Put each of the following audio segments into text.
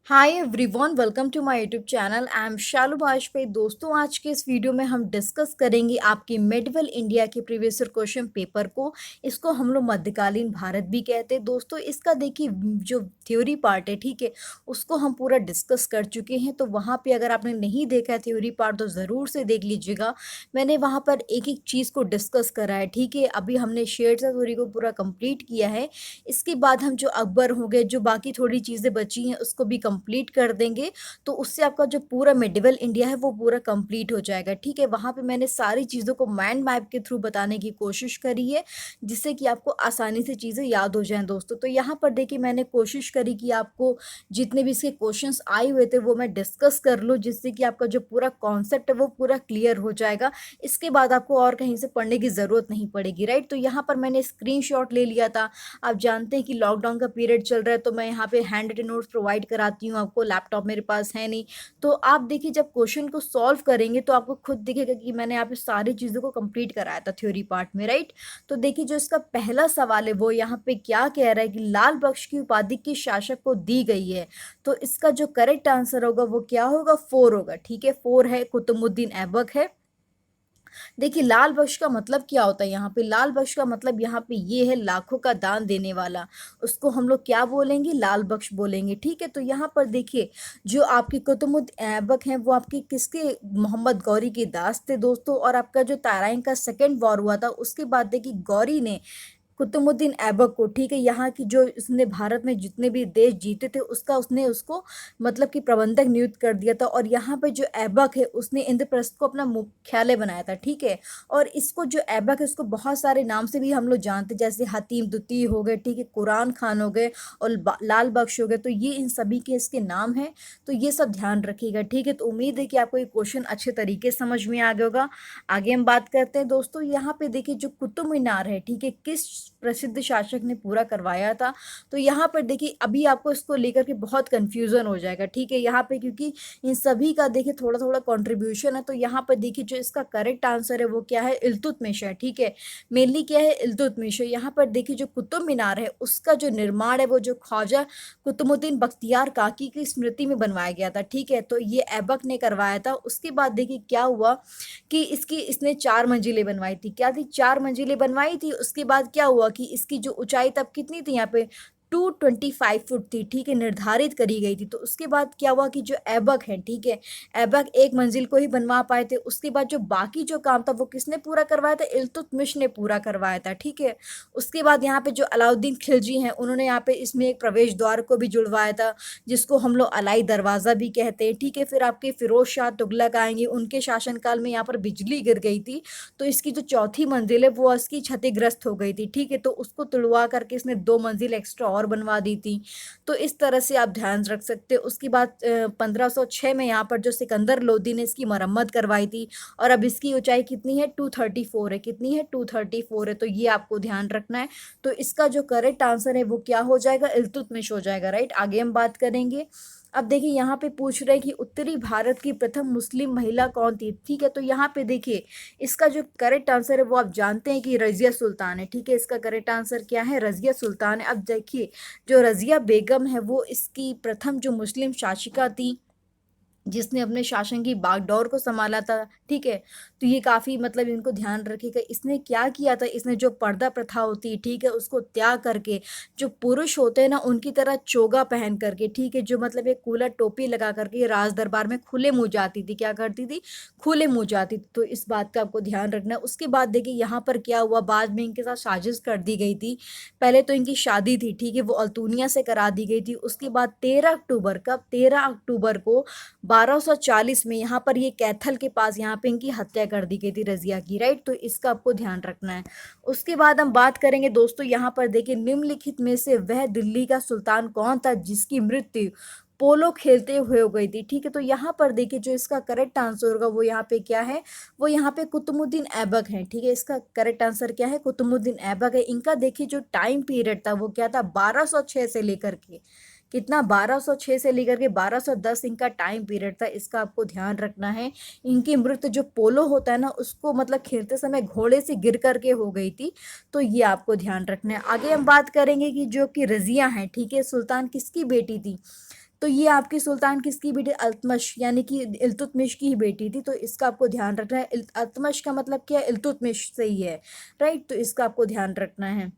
Hi everyone, welcome to my YouTube channel. I am Shalu Vajpayee. दोस्तों, आज के इस वीडियो में हम डिस्कस करेंगे आपकी मेडिवल इंडिया के प्रीवियस ईयर क्वेश्चन पेपर को। इसको हम लोग मध्यकालीन भारत भी कहते हैं। दोस्तों, इसका देखिए जो थ्योरी पार्ट है, ठीक है, उसको हम पूरा डिस्कस कर चुके हैं। तो वहाँ पे अगर आपने नहीं देखा है थ्योरी पार्ट तो ज़रूर से देख लीजिएगा। मैंने वहाँ पर एक एक चीज़ को डिस्कस करा है, ठीक है। अभी हमने शेर शाह थ्योरी को पूरा कंप्लीट किया है। इसके बाद हम जो अकबर हो गए, जो बाकी थोड़ी चीज़ें बची हैं उसको भी कंप्लीट कर देंगे। तो उससे आपका जो पूरा मेडिवल इंडिया है वो पूरा कंप्लीट हो जाएगा, ठीक है। वहाँ पे मैंने सारी चीज़ों को माइंड मैप के थ्रू बताने की कोशिश करी है, जिससे कि आपको आसानी से चीज़ें याद हो जाएं। दोस्तों, तो यहाँ पर देखिए मैंने कोशिश करी कि आपको जितने भी इसके क्वेश्चंस आए हुए थे वो मैं डिस्कस कर लूँ, जिससे कि आपका जो पूरा कॉन्सेप्ट है वो पूरा क्लियर हो जाएगा। इसके बाद आपको और कहीं से पढ़ने की ज़रूरत नहीं पड़ेगी, राइट। तो यहाँ पर मैंने स्क्रीनशॉट ले लिया था। आप जानते हैं कि लॉकडाउन का पीरियड चल रहा है, तो मैं यहाँ पे हैंड रिटन नोट्स प्रोवाइड कराती हूँ आपको। लैपटॉप मेरे पास है नहीं, तो आप देखिए जब क्वेश्चन को सॉल्व करेंगे तो आपको खुद दिखेगा कि मैंने यहाँ पे सारी चीज़ों को कंप्लीट कराया था थ्योरी पार्ट में, राइट। तो देखिए जो इसका पहला सवाल है वो यहाँ पे क्या कह रहा है कि लाल बख्श की उपाधि किस शासक को दी गई है। तो इसका जो करेक्ट आंसर होगा वो क्या होगा, 4 होगा, ठीक है। 4 है, कुतुबुद्दीन ऐबक है। देखिए लाल बख्श का मतलब क्या होता है, यहाँ पे लाल बख्श का मतलब यहाँ पे ये है लाखों का दान देने वाला। उसको हम लोग क्या बोलेंगे, लाल बख्श बोलेंगे, ठीक है। तो यहाँ पर देखिए जो आपके कुतुबुद्दीन ऐबक हैं वो आपके किसके, मोहम्मद गौरी के दास थे दोस्तों। और आपका जो तराइन का सेकेंड वॉर हुआ था उसके बाद देखिए गौरी ने कुतुबुद्दीन ऐबक को, ठीक है, यहाँ की जो इसने भारत में जितने भी देश जीते थे उसका उसने उसको मतलब कि प्रबंधक नियुक्त कर दिया था। और यहाँ पे जो ऐबक है उसने इंद्रप्रस्थ को अपना मुख्यालय बनाया था, ठीक है। और इसको जो ऐबक है उसको बहुत सारे नाम से भी हम लोग जानते हैं, जैसे हतीम द्वितीय हो गए, ठीक है, कुरान खान हो गए और लाल बख्श हो गए। तो ये इन सभी के इसके नाम हैं। तो ये सब ध्यान रखिएगा, ठीक है। तो उम्मीद है कि आपको ये क्वेश्चन अच्छे तरीके से समझ में आ गया होगा। आगे हम बात करते हैं दोस्तों। यहाँ पे देखिए जो कुतुब मीनार है, ठीक है, किस प्रसिद्ध शासक ने पूरा करवाया था। तो यहाँ पर देखिए अभी आपको इसको लेकर के बहुत कंफ्यूजन हो जाएगा, ठीक है, यहाँ पे क्योंकि इन सभी का देखिए थोड़ा थोड़ा कंट्रीब्यूशन है। तो यहाँ पर देखिए जो इसका करेक्ट आंसर है वो क्या है, इल्तुतमिश है, ठीक है। मेनली क्या है, इल्तुतमिश है। यहाँ पर देखिए जो कुतुब मीनार है उसका जो निर्माण है वो जो ख्वाजा कुतुबुद्दीन बख्तियार काकी की स्मृति में बनवाया गया था, ठीक है। तो ये ऐबक ने करवाया था। उसके बाद देखिए क्या हुआ कि इसकी इसने 4 मंजिलें बनवाई थी। क्या थी, 4 मंजिलें बनवाई थी। उसके बाद क्या हुआ कि इसकी जो ऊंचाई तब कितनी थी, यहाँ पे 225 फुट थी, ठीक है, निर्धारित करी गई थी। तो उसके बाद क्या हुआ कि जो ऐबक है, ठीक है, ऐबक एक मंजिल को ही बनवा पाए थे। उसके बाद जो बाकी जो काम था वो किसने पूरा करवाया था, इल्तुतमिश ने पूरा करवाया था, ठीक है। उसके बाद यहाँ पे जो अलाउद्दीन खिलजी हैं उन्होंने यहाँ पे इसमें एक प्रवेश द्वार को भी जुड़वाया था, जिसको हम लोग अलाई दरवाज़ा भी कहते हैं, ठीक है। फिर आपके फिरोज शाह तुगलक आएंगे, उनके शासनकाल में यहाँ पर बिजली गिर गई थी। तो इसकी जो चौथी मंजिल है वो इसकी क्षतिग्रस्त हो गई थी, ठीक है। तो उसको तुड़वा करके इसने 2 मंजिल एक्स्ट्रा और बनवा दी थी। तो इस तरह से आप ध्यान रख सकते हो। उसके बाद 1506 में यहाँ पर जो सिकंदर लोदी ने इसकी मरम्मत करवाई थी। और अब इसकी ऊंचाई कितनी है, 234 है। कितनी है, 234 है। तो ये आपको ध्यान रखना है। तो इसका जो करेक्ट आंसर है वो क्या हो जाएगा, इल्तुतमिश हो जाएगा, राइट। आगे हम बात करेंगे। अब देखिए यहाँ पे पूछ रहे हैं कि उत्तरी भारत की प्रथम मुस्लिम महिला कौन थी, ठीक है। तो यहाँ पे देखिए इसका जो करेक्ट आंसर है वो आप जानते हैं कि रजिया सुल्तान है, ठीक है। इसका करेक्ट आंसर क्या है, रजिया सुल्तान है। अब देखिए जो रजिया बेगम है वो इसकी प्रथम जो मुस्लिम शासिका थी, जिसने अपने शासन की बागडोर को संभाला था, ठीक है। तो ये काफ़ी मतलब इनको ध्यान रखिएगा। इसने क्या किया था, इसने जो पर्दा प्रथा होती है, ठीक है, उसको त्याग करके जो पुरुष होते हैं ना उनकी तरह चोगा पहन करके, ठीक है, जो मतलब एक कूलर टोपी लगा करके राज दरबार में खुले मुंह जाती थी। क्या करती थी, खुले मुंह जाती थी। तो इस बात का आपको ध्यान रखना है। उसके बाद देखिए यहाँ पर क्या हुआ, बाद में इनके साथ साजिश कर दी गई थी। पहले तो इनकी शादी थी, ठीक है, वो अल्तुनिया से करा दी गई थी। उसके बाद 13 अक्टूबर, कब, 13 अक्टूबर को 1240 में यहाँ पर ये कैथल के पास यहाँ पे इनकी हत्या कर दी गई थी रजिया की, राइट। तो इसका आपको ध्यान रखना है। उसके बाद हम बात करेंगे दोस्तों, यहाँ पर देखिए निम्नलिखित में से वह दिल्ली का सुल्तान कौन था जिसकी मृत्यु पोलो खेलते हुए हो गई थी, ठीक है। तो यहाँ पर देखिए जो इसका करेक्ट आंसर होगा वो यहाँ पे क्या है, वो यहाँ पे कुतुबुद्दीन ऐबक है, ठीक है। इसका करेक्ट आंसर क्या है, कुतुबुद्दीन ऐबक है। इनका देखिए जो टाइम पीरियड था वो क्या था, 1206 से लेकर के कितना, 1206 से लेकर के 1210 इनका टाइम पीरियड था। इसका आपको ध्यान रखना है। इनकी मृत्यु जो पोलो होता है ना उसको मतलब खेलते समय घोड़े से गिर करके हो गई थी। तो ये आपको ध्यान रखना है। आगे हम बात करेंगे कि जो कि रजिया है, ठीक है, सुल्तान किसकी बेटी थी। तो ये आपकी सुल्तान किसकी बेटी, अल्तमश यानी कि इल्तुतमिश की ही बेटी थी। तो इसका आपको ध्यान रखना है। अल्तमश का मतलब क्या है, इल्तुतमिश से ही है, राइट। तो इसका आपको ध्यान रखना है।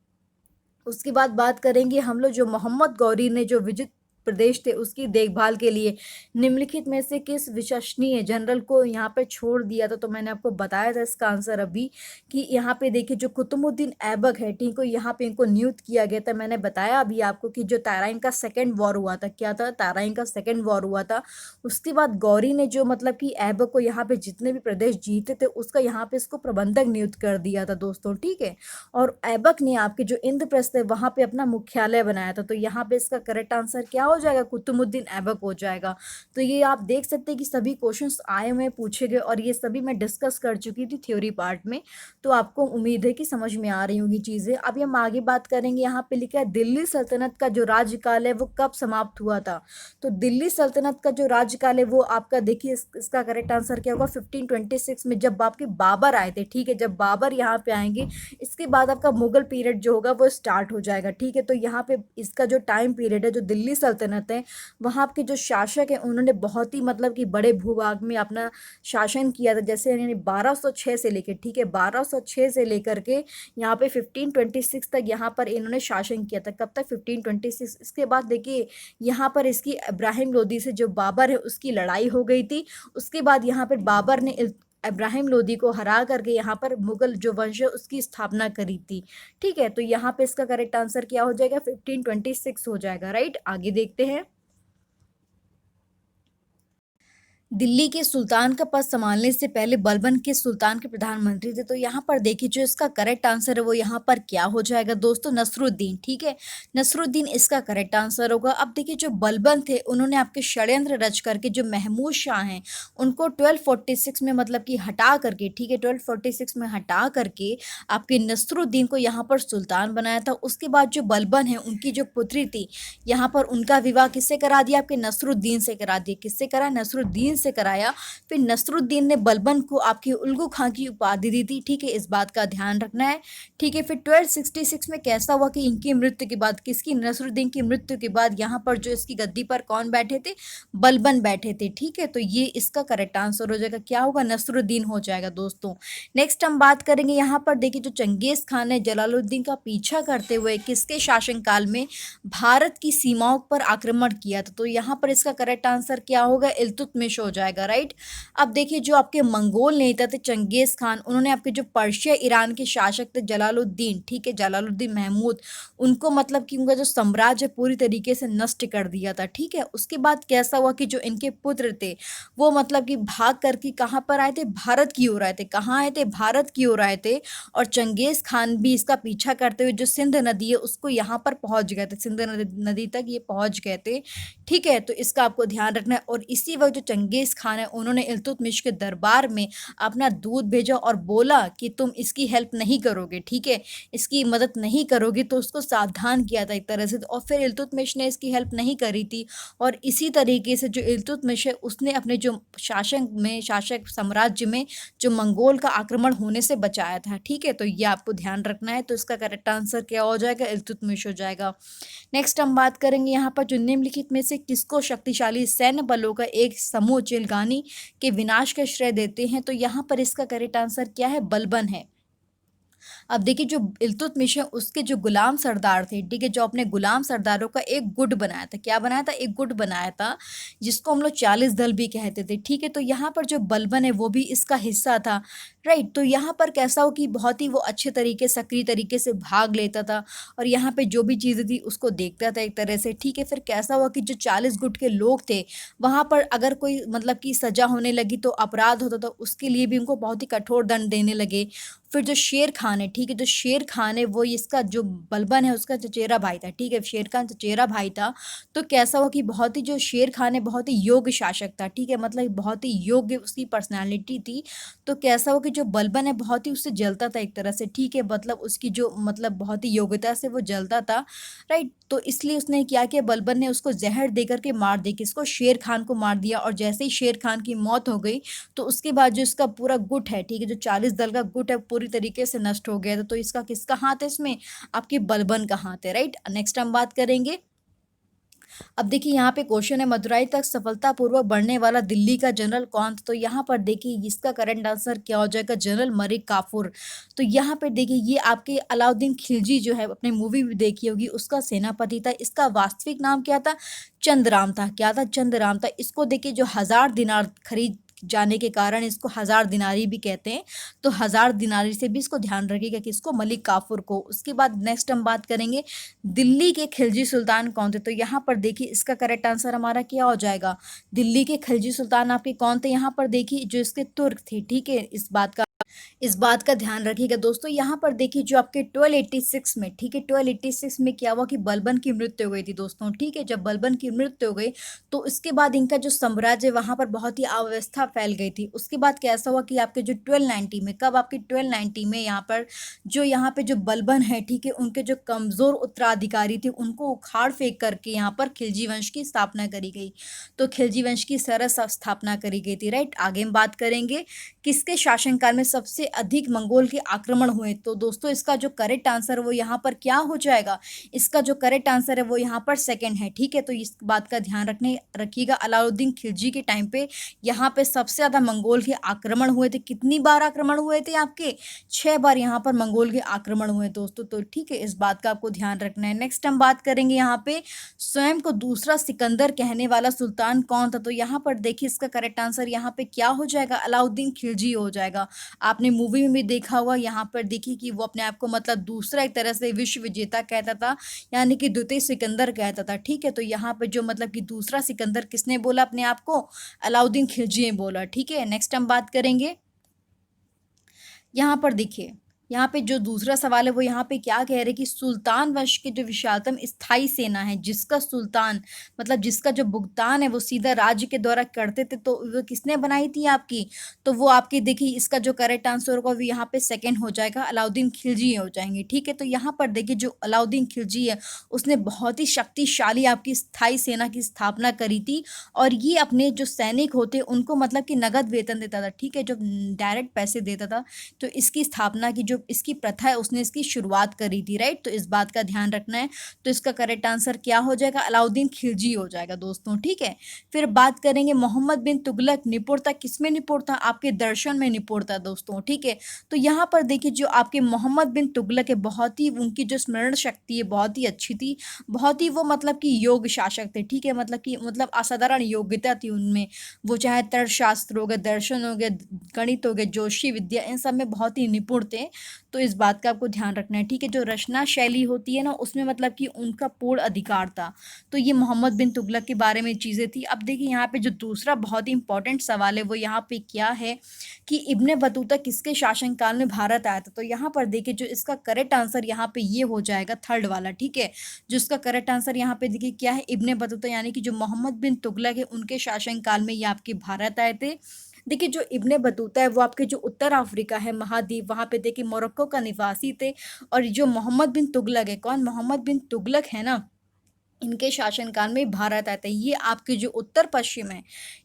उसके बाद बात करेंगे हम लोग, जो मोहम्मद गौरी ने जो विजित प्रदेश थे उसकी देखभाल के लिए निम्नलिखित में से किस विश्वसनीय जनरल को यहाँ पे छोड़ दिया था। तो मैंने आपको बताया था इसका आंसर अभी, कि यहाँ पे देखिए जो कुतुबुद्दीन ऐबक है, ठीक है, यहाँ पे इनको नियुक्त किया गया था। मैंने बताया अभी आपको कि जो तराइन का सेकेंड वॉर हुआ था, क्या था, तराइन का सेकेंड वॉर हुआ था। उसके बाद गौरी ने जो मतलब कि ऐबक को यहाँ पे जितने भी प्रदेश जीते थे उसका यहाँ पे इसको प्रबंधक नियुक्त कर दिया था दोस्तों, ठीक है। और ऐबक ने आपके जो इंद्रप्रस्थ है वहां पे अपना मुख्यालय बनाया था। तो यहाँ पे इसका करेक्ट आंसर क्या हो जाएगा, कुतुबुद्दीन ऐबक हो जाएगा। तो ये आप देख सकते हैं कि सभी क्वेश्चंस आए हुए पूछे गए, और ये सभी मैं डिस्कस कर चुकी थी थ्योरी पार्ट में। तो आपको उम्मीद है कि समझ में आ रही होंगी चीजें। अभी हम आगे बात करेंगे। यहाँ पे लिखा है दिल्ली सल्तनत का जो राज्यकाल है वो कब समाप्त हुआ था। तो दिल्ली सल्तनत का जो राज्यकाल है वो आपका देखिए इसका करेक्ट आंसर क्या होगा, 1526 में, जब आपके बाबर आए थे, ठीक है। जब बाबर यहाँ पे आएंगे इसके बाद आपका मुगल पीरियड जो होगा वो स्टार्ट हो जाएगा, ठीक है। तो यहाँ पे इसका जो टाइम पीरियड है, जो दिल्ली सल्तनत है वहाँ के जो शासक हैं उन्होंने बहुत ही मतलब कि बड़े भूभाग में अपना शासन किया था। जैसे यानी 1206 से लेकर, ठीक है, 1206 से लेकर के यहाँ पे 1526 तक यहाँ पर इन्होंने शासन किया था। कब तक, 1526। इसके बाद देखिए यहाँ पर इसकी इब्राहिम लोदी से जो बाबर है उसकी लड़ाई हो गई थी। उसके बाद यहाँ पर बाबर ने इब्राहिम लोदी को हरा करके यहाँ पर मुगल जो वंश है उसकी स्थापना करी थी, ठीक है। तो यहाँ पे इसका करेक्ट आंसर क्या हो जाएगा, 1526 हो जाएगा, राइट। आगे देखते हैं। दिल्ली के सुल्तान का पद संभालने से पहले बलबन किस सुल्तान के प्रधानमंत्री थे। तो यहाँ पर देखिए जो इसका करेक्ट आंसर है वो यहाँ पर क्या हो जाएगा दोस्तों, नसरुद्दीन, ठीक है। नसरुद्दीन इसका करेक्ट आंसर होगा। अब देखिए जो बलबन थे उन्होंने आपके षड्यंत्र रच करके जो महमूद शाह हैं उनको 1246 में मतलब कि हटा करके, ठीक है, 1246 में हटा करके आपके नसरुद्दीन को यहाँ पर सुल्तान बनाया था। उसके बाद जो बलबन है उनकी जो पुत्री थी यहाँ पर उनका विवाह किससे करा दिया, आपके नसरुद्दीन से करा दिया। किससे करा, नसरुद्दीन से कराया। फिर नसरुद्दीन ने बलबन को आपकी उल्गू खां की उपाधि दी थी, ठीक है, इस बात का ध्यान रखना है, ठीक है। फिर 1266 में कैसा हुआ कि इनकी मृत्यु के बाद, किसकी, नसरुद्दीन की मृत्यु के बाद यहाँ पर जो इसकी गद्दी पर कौन बैठे थे, बलबन बैठे थे, ठीक है। तो ये इसका करेक्ट आंसर हो जाएगा, क्या होगा, नसरुद्दीन हो जाएगा दोस्तों। नेक्स्ट हम बात करेंगे। यहाँ पर देखिए जो चंगेज खान ने जलालुद्दीन का पीछा करते हुए किसके शासनकाल में भारत की सीमाओं पर आक्रमण किया था। तो यहाँ पर इसका करेक्ट आंसर क्या होगा, इल्तुतमिश हो जाएगा, राइट। अब देखिए जो आपके मंगोल नेता थे चंगेज खान, उन्होंने आपके जो पर्शिया ईरान के शासक थे जलालुद्दीन, ठीक है, जलालुद्दीन महमूद, उनको मतलब कि उनका जो साम्राज्य पूरी तरीके से नष्ट कर दिया था, ठीक है। उसके बाद कैसा हुआ कि जो इनके पुत्र थे वो मतलब कि भाग करके कहाँ पर आए थे, भारत की ओर आए थे। कहाँ आए थे, भारत की ओर आए थे। और चंगेज खान भी इसका पीछा करते हुए जो सिंध नदी है उसको यहाँ पर पहुंच गए थे, सिंध नदी तक ये पहुंच गए थे, ठीक है। तो इसका आपको ध्यान रखना है। और इसी वक्त जो चंगेज खान है उन्होंने इल्तुतमिश के दरबार में अपना दूत भेजा और बोला कि तुम इसकी हेल्प नहीं करोगे, ठीक है, इसकी मदद नहीं करोगे। तो उसको सावधान किया था एक तरह से। और फिर इल्तुतमिश ने इसकी हेल्प नहीं करी थी। और इसी तरीके से जो इल्तुतमिश है उसने अपने जो शासक साम्राज्य में जो मंगोल का आक्रमण होने से बचाया था, ठीक है। तो ये आपको ध्यान रखना है। तो इसका करेक्ट आंसर क्या हो जाएगा, इल्तुतमिश हो जाएगा। नेक्स्ट हम बात करेंगे यहाँ पर जो निम्नलिखित में से किसको शक्तिशाली सैन्य बलों का एक समूह चिलगानी के विनाश का श्रेय देते हैं। तो यहाँ पर इसका करेक्ट आंसर क्या है, बलबन है। अब देखिए जो इल्तुतमिश है उसके जो गुलाम सरदार थे, ठीक है, जो अपने गुलाम सरदारों का एक गुट बनाया था। क्या बनाया था, एक गुट बनाया था, जिसको हम लोग 40 दल भी कहते थे, ठीक है। तो यहाँ पर जो बलबन है वो भी इसका हिस्सा था, राइट। तो यहाँ पर कैसा हो कि बहुत ही वो अच्छे तरीके सक्रिय तरीके से भाग लेता था और यहाँ पे जो भी चीज़ें थी उसको देखता था एक तरह से, ठीक है। फिर कैसा हुआ कि जो 40 गुट के लोग थे वहाँ पर अगर कोई मतलब कि सजा होने लगी तो अपराध होता था, उसके लिए भी उनको बहुत ही कठोर दंड देने लगे। फिर जो शेर खान है, ठीक है, जो शेर खान है वो इसका जो बलबन है उसका चचेरा भाई था, ठीक है, शेर खान चचेरा भाई था। तो कैसा हुआ कि बहुत ही जो शेर खान है बहुत ही योग्य शासक था, ठीक है, मतलब बहुत ही योग्य उसकी पर्सनालिटी थी। तो कैसा हुआ कि जो बलबन है बहुत ही उससे जलता था एक तरह से, ठीक है, मतलब उसकी जो मतलब बहुत ही योग्यता से वो जलता था, राइट। तो इसलिए उसने क्या किया, बलबन ने उसको जहर दे करके मार दिया, किसको, शेर खान को मार दिया। और जैसे ही शेर खान की मौत हो गई तो उसके बाद जो इसका पूरा गुट है, ठीक है, जो 40 दल का गुट है पूरी तरीके से नष्ट हो गया था। तो इसका किसका हाथ है इसमें, आपके बलबन का हाथ है, राइट। नेक्स्ट हम बात करेंगे। अब देखिए यहाँ पे क्वेश्चन है, मदुराई तक सफलतापूर्वक बढ़ने वाला दिल्ली का जनरल कौन था? तो यहाँ पर देखिए इसका करेक्ट आंसर क्या हो जाएगा? जनरल मलिक काफूर। तो यहाँ पे देखिए ये आपके अलाउद्दीन खिलजी जो है, अपनी मूवी भी देखी होगी, उसका सेनापति था। इसका वास्तविक नाम क्या था? चंद्रराम था। क्या था? चंद्रराम था। इसको देखिए जो 1000 दिनार खरीद जाने के कारण इसको 1000 दिनारी भी कहते हैं। तो 1000 दिनारी से भी इसको ध्यान रखिएगा कि इसको मलिक काफूर को। उसके बाद नेक्स्ट हम बात करेंगे दिल्ली के खिलजी सुल्तान कौन थे? तो यहाँ पर देखिए इसका करेक्ट आंसर हमारा क्या हो जाएगा? दिल्ली के खिलजी सुल्तान आपके कौन थे? यहाँ पर देखिए जो इसके तुर्क थे। ठीक है, इस बात का ध्यान रखिएगा दोस्तों। यहाँ पर देखिए जो आपके 1286 में, ठीक है, 1286 में क्या हुआ कि बलबन की मृत्यु हो गई थी दोस्तों। ठीक है, जब बलबन की मृत्यु हो गई तो इसके बाद इनका जो साम्राज्य वहां पर बहुत ही अव्यवस्था फैल गई थी। उसके बाद कैसा हुआ कि आपके जो 1290 में, कब आपके 1290 में यहाँ पे जो बलबन है, ठीक है, उनके जो कमजोर उत्तराधिकारी थे उनको उखाड़ फेंक करके यहाँ पर खिलजी वंश की स्थापना करी गई। तो खिलजी वंश की सरस स्थापना करी गई थी। राइट, आगे हम बात करेंगे किसके शासनकाल में सबसे अधिक मंगोल के आक्रमण हुए? तो दोस्तों इसका जो करेक्ट आंसर वो यहाँ पर क्या हो जाएगा? इसका जो करेक्ट आंसर है वो यहाँ पर सेकंड है। ठीक है, तो इस बात का ध्यान रखिएगा। अलाउद्दीन खिलजी के टाइम पे यहाँ पे सबसे ज्यादा मंगोल के आक्रमण हुए थे। कितनी बार आक्रमण हुए थे आपके? 6 बार यहाँ पर मंगोल के आक्रमण हुए दोस्तों। तो ठीक है, इस बात का आपको ध्यान रखना है। नेक्स्ट हम बात करेंगे यहाँ पे स्वयं को दूसरा सिकंदर कहने वाला सुल्तान कौन था? तो यहाँ पर देखिए इसका करेक्ट आंसर यहाँ पे क्या हो जाएगा? अलाउद्दीन खिलजी हो जाएगा। आपने मूवी में भी देखा होगा। यहाँ पर देखिए कि वो अपने आप को मतलब दूसरा एक तरह से विश्व विजेता कहता था, यानी कि द्वितीय सिकंदर कहता था। ठीक है, तो यहाँ पे जो मतलब कि दूसरा सिकंदर किसने बोला अपने आप को? अलाउद्दीन खिलजी ने बोला। ठीक है, नेक्स्ट हम बात करेंगे। यहाँ पर देखिए, यहाँ पे जो दूसरा सवाल है वो यहाँ पे क्या कह रहे हैं कि सुल्तान वंश के जो विशालतम स्थायी सेना है, जिसका सुल्तान मतलब जिसका जो भुगतान है वो सीधा राज्य के द्वारा करते थे, तो वो किसने बनाई थी आपकी? तो वो आपकी देखिए इसका जो करेक्ट आंसर होगा वो यहाँ पे सेकंड हो जाएगा, अलाउद्दीन खिलजी हो जाएंगे। ठीक है, तो यहाँ पर देखिए जो अलाउद्दीन खिलजी है उसने बहुत ही शक्तिशाली आपकी स्थायी सेना की स्थापना करी थी। और ये अपने जो सैनिक होते उनको मतलब कि नगद वेतन देता था। ठीक है, जो डायरेक्ट पैसे देता था। तो इसकी स्थापना की जो इसकी प्रथा है उसने इसकी शुरुआत करी थी। राइट, तो इस बात का ध्यान रखना है। तो इसका करेक्ट आंसर क्या हो जाएगा? अलाउद्दीन खिलजी हो जाएगा दोस्तों। ठीक है, फिर बात करेंगे मोहम्मद बिन तुगलक निपुण था किसमें? निपुण था आपके दर्शन में निपुण था दोस्तों। ठीक है, तो यहाँ पर देखिए जो आपके मोहम्मद बिन तुगलक है, बहुत ही उनकी जो स्मरण शक्ति है बहुत ही अच्छी थी। बहुत ही वो मतलब कि योग शासक थे। ठीक है, मतलब कि मतलब असाधारण योग्यता थी उनमें। वो चाहे तर्कशास्त्र हो गए, दर्शन हो गए, गणित हो गए, ज्योतिषी विद्या, इन सब में बहुत ही निपुण थे। तो इस बात का आपको ध्यान रखना है। ठीक है, जो रचना शैली होती है ना उसमें मतलब कि उनका पूर्ण अधिकार था। तो ये मोहम्मद बिन तुगलक के बारे में चीज़ें थी। अब देखिए यहाँ पे जो दूसरा बहुत ही इंपॉर्टेंट सवाल है वो यहाँ पे क्या है कि इब्ने बतूता किसके शासनकाल में भारत आया था? तो यहाँ पर देखिए जो इसका करेक्ट आंसर यहाँ पे ये हो जाएगा थर्ड वाला। ठीक है, जो इसका करेक्ट आंसर यहाँ पे देखिए क्या है? इब्ने बतूता, यानी कि जो मोहम्मद बिन तुगलक है उनके शासनकाल में ये आपके भारत आए थे। देखिए जो इब्ने बतूता है वो आपके जो उत्तर अफ्रीका है महाद्वीप, वहां पे देखिए मोरक्को का निवासी थे। और जो मोहम्मद बिन तुगलक है, कौन? मोहम्मद बिन तुगलक है ना, इनके शासनकाल में भारत आया था। ये आपके जो उत्तर पश्चिम है,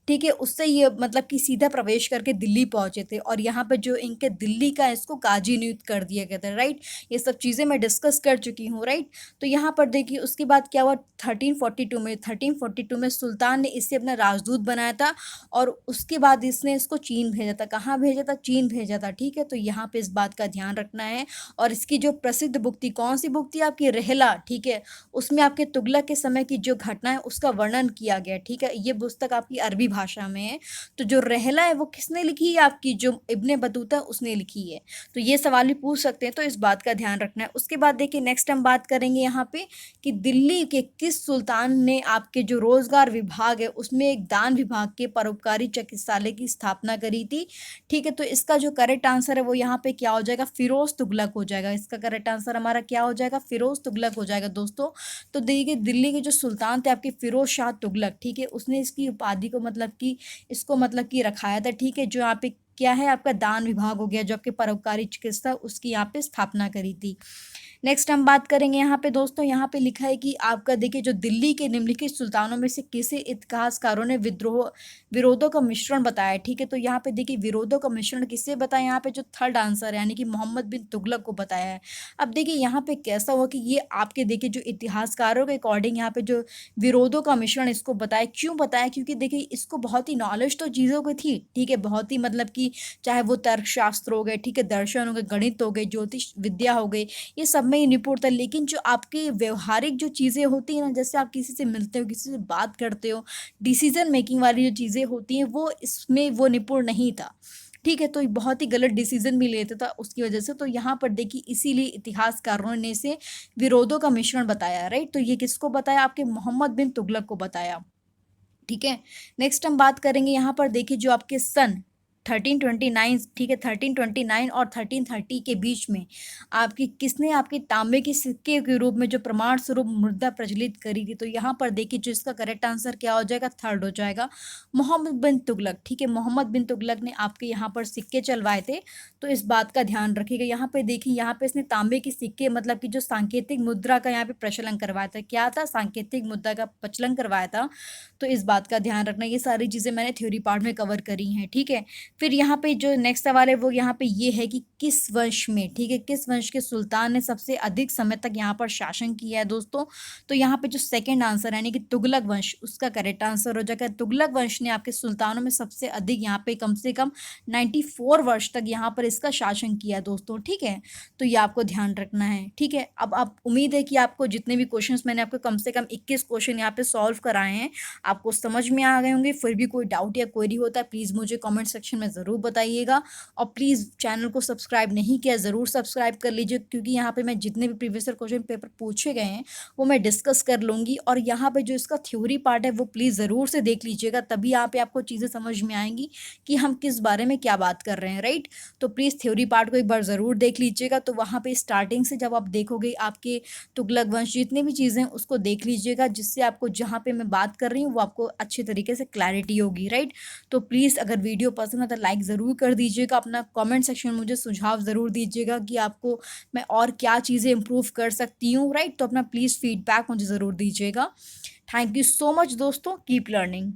ठीक है, उससे ये मतलब कि सीधा प्रवेश करके दिल्ली पहुंचे थे। और यहाँ पे जो इनके दिल्ली का इसको काजी नियुक्त कर दिया गया था। राइट, ये सब चीज़ें मैं डिस्कस कर चुकी हूँ। राइट, तो यहाँ पर देखिए उसके बाद क्या हुआ 1342 में सुल्तान ने इसे अपना राजदूत बनाया था। और उसके बाद इसने इसको चीन भेजा था। कहाँ भेजा था? चीन भेजा था। ठीक है, तो यहाँ पे इस बात का ध्यान रखना है। और इसकी जो प्रसिद्ध बुक थी, कौन सी बुक थी आपकी? रहला। ठीक है, उसमें आपके तुगलक के समय की जो घटना है उसका वर्णन किया गया। ठीक है, ये पुस्तक आपकी अरबी भाषा में है। तो जो रहला है वो किसने लिखी है? आपकी जो इब्ने बतूता उसने लिखी है। तो ये सवाल भी पूछ सकते हैं, तो इस बात का ध्यान रखना है। उसके बाद देखिए नेक्स्ट हम बात करेंगे यहाँ पे कि दिल्ली के किस सुल्तान ने आपके जो रोजगार विभाग है उसमें एक दान विभाग के परोपकारी चिकित्सालय की स्थापना करी थी। ठीक है, तो इसका जो करेक्ट आंसर है वो यहाँ पे क्या हो जाएगा? फिरोज तुगलक हो जाएगा। इसका करेक्ट आंसर हमारा क्या हो जाएगा? फिरोज तुगलक हो जाएगा दोस्तों। तो देखिए दिल्ली के जो सुल्तान थे आपके फिरोज शाह तुगलक, ठीक है, उसने इसकी उपाधि को मतलब कि इसको मतलब कि रखाया था। ठीक है, जो यहाँ पे क्या है आपका दान विभाग हो गया, जो आपके परोपकारी चिकित्सा उसकी यहाँ पे स्थापना करी थी। नेक्स्ट हम बात करेंगे यहाँ पे दोस्तों, यहाँ पे लिखा है कि आपका देखिए जो दिल्ली के निम्नलिखित सुल्तानों में से किसे इतिहासकारों ने विरोधों का मिश्रण बताया है। ठीक है, तो यहाँ पे देखिए विरोधों का मिश्रण किसे बताया, यहाँ पे जो थर्ड आंसर है यानी कि मोहम्मद बिन तुगलक को बताया है। अब देखिए यहाँ पे कैसा हुआ कि ये आपके देखिए जो इतिहासकारों के अकॉर्डिंग यहाँ पे जो विरोधों का मिश्रण इसको बताया, क्यों बताया, क्योंकि देखिए इसको बहुत ही नॉलेज तो चीज़ों की थी। ठीक है, बहुत ही मतलब कि चाहे वो तर्कशास्त्र हो गए, ठीक है, दर्शन हो गए, गणित हो गए, ज्योतिष विद्या हो गई, ये सब में ही निपुण था। लेकिन जो आपके व्यवहारिक जो चीज़ें होती हैं ना, जैसे आप किसी से मिलते हो, किसी से बात करते हो, डिसीजन मेकिंग वाली जो चीज़ें होती हैं, वो इसमें वो निपुण नहीं था। ठीक है, तो बहुत ही गलत डिसीजन भी लेता था उसकी वजह से। तो यहाँ पर देखिए इसीलिए इतिहासकारों ने इसे विरोधों का मिश्रण बताया, राइट। तो ये किसको बताया, आपके मोहम्मद बिन तुगलक को बताया। ठीक है, नेक्स्ट हम बात करेंगे यहाँ पर देखिए जो आपके सन 1329, ठीक है, 1329 और 1330 के बीच में आपकी किसने आपके तांबे के सिक्के के रूप में जो प्रमाण स्वरूप मुद्रा प्रचलित करी थी। तो यहाँ पर देखिए जो इसका करेक्ट आंसर क्या हो जाएगा, थर्ड हो जाएगा, मोहम्मद बिन तुगलक। ठीक है, मोहम्मद बिन तुगलक ने आपके यहाँ पर सिक्के चलवाए थे। तो इस बात का ध्यान रखिएगा। यहाँ पे देखिए, यहाँ पे इसने तांबे के सिक्के मतलब कि जो सांकेतिक मुद्रा का यहाँ पे प्रचलन करवाया था, क्या था, सांकेतिक मुद्रा का प्रचलन करवाया था। तो इस बात का ध्यान रखना, ये सारी चीज़ें मैंने थ्योरी पार्ट में कवर करी हैं। ठीक है, फिर यहाँ पे जो नेक्स्ट सवाल है वो यहाँ पे ये है कि किस वंश में, ठीक है, किस वंश के सुल्तान ने सबसे अधिक समय तक यहाँ पर शासन किया है दोस्तों। तो यहाँ पे जो सेकंड आंसर यानी कि तुगलक वंश, उसका करेक्ट आंसर हो जाएगा। तुगलक वंश ने आपके सुल्तानों में सबसे अधिक यहाँ पे कम से कम 94 वर्ष तक यहाँ पर इसका शासन किया है दोस्तों। ठीक है, तो ये आपको ध्यान रखना है। ठीक है, अब आप उम्मीद है कि आपको जितने भी क्वेश्चंस मैंने आपको कम से कम 21 क्वेश्चन यहाँ पे सॉल्व कराए हैं, आपको समझ में आ गए होंगे। फिर भी कोई डाउट या क्वेरी होता है प्लीज़ मुझे कमेंट सेक्शन में ज़रूर बताइएगा। और प्लीज़ चैनल को सब्सक्राइब नहीं किया ज़रूर सब्सक्राइब कर लीजिए, क्योंकि यहाँ पे मैं जितने भी प्रीवियस ईयर क्वेश्चन पेपर पूछे गए हैं वो मैं डिस्कस कर लूँगी। और यहाँ पे जो इसका थ्योरी पार्ट है वो प्लीज़ ज़रूर से देख लीजिएगा, तभी यहाँ पे आपको चीज़ें समझ में आएंगी कि हम किस बारे में क्या बात कर रहे हैं, राइट। तो प्लीज़ थ्योरी पार्ट को एक बार ज़रूर देख लीजिएगा। तो वहाँ पे स्टार्टिंग से जब आप देखोगे आपके तुगलक वंश जितनी भी चीज़ें उसको देख लीजिएगा, जिससे आपको जहाँ पे मैं बात कर रही हूँ वो आपको अच्छे तरीके से क्लैरिटी होगी, राइट। तो प्लीज़ अगर वीडियो पसंद है तो लाइक ज़रूर कर दीजिएगा। अपना कमेंट सेक्शन में मुझे सुझाव ज़रूर दीजिएगा कि आपको मैं और क्या चीज़ें इम्प्रूव कर सकती हूँ, राइट। तो अपना प्लीज़ फीडबैक मुझे ज़रूर दीजिएगा। थैंक यू सो मच दोस्तों, कीप लर्निंग।